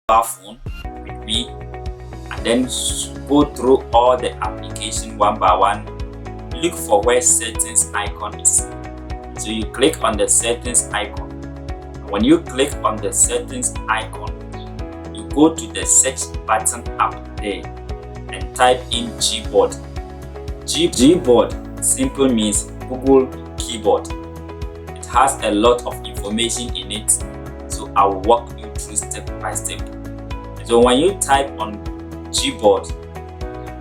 phone with me, and then go through all the application one by one. Look for where settings icon is. So you click on the settings icon. When you click on the settings icon, you go to the search button up there and type in Gboard. Gboard simply means Google keyboard. It has a lot of information in it, so I'll walk you through step by step. So when you type on Gboard,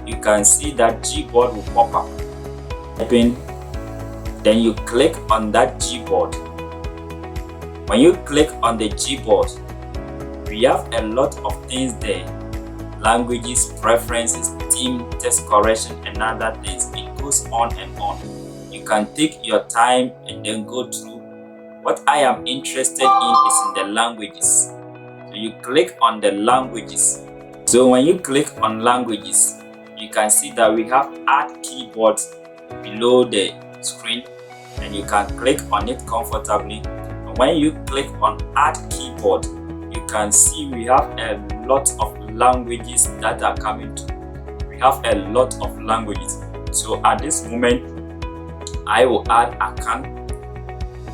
you can see that Gboard will pop up. Then you click on that Gboard. When you click on the Gboard, we have a lot of things there: languages, preferences, theme, text correction, and other things. It goes on and on. You can take your time and then go through. What I am interested in is in the languages. So you click on the languages. So when you click on languages, you can see that we have add keyboard below the screen, and you can click on it comfortably. And when you click on add keyboard, you can see we have a lot of languages that are coming to. We have a lot of languages. So at this moment, I will add Akan,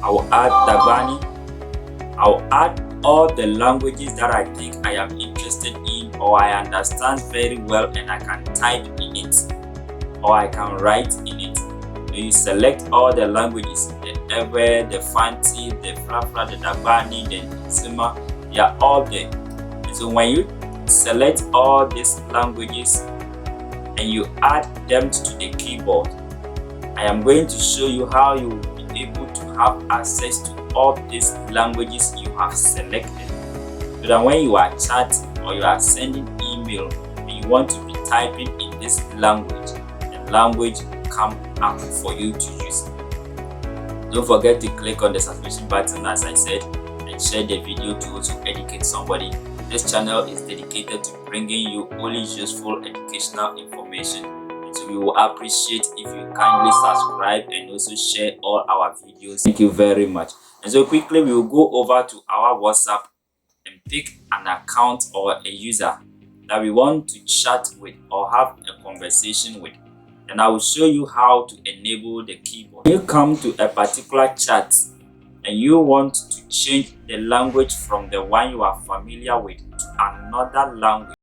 I will add Dagbani, I will add all the languages that I think I am interested in or I understand very well, and I can type in it or I can write in it. So you select all the languages, the EWE, the Fanti, the Frafra, the Dagbani, the Sima, they are all there. And so when you select all these languages and you add them to the keyboard, I am going to show you how you will be able to have access to all these languages you have selected, so that when you are chatting or you are sending email and you want to be typing in this language, the language will come up for you to use. Don't forget to click on the subscription button, as I said, and share the video to also educate somebody. This channel is dedicated to bringing you only useful educational information. So we will appreciate if you kindly subscribe and also share all our videos. Thank you very much. And so quickly we will go over to our WhatsApp and pick an account or a user that we want to chat with or have a conversation with. And I will show you how to enable the keyboard. When you come to a particular chat and you want to change the language from the one you are familiar with to another language,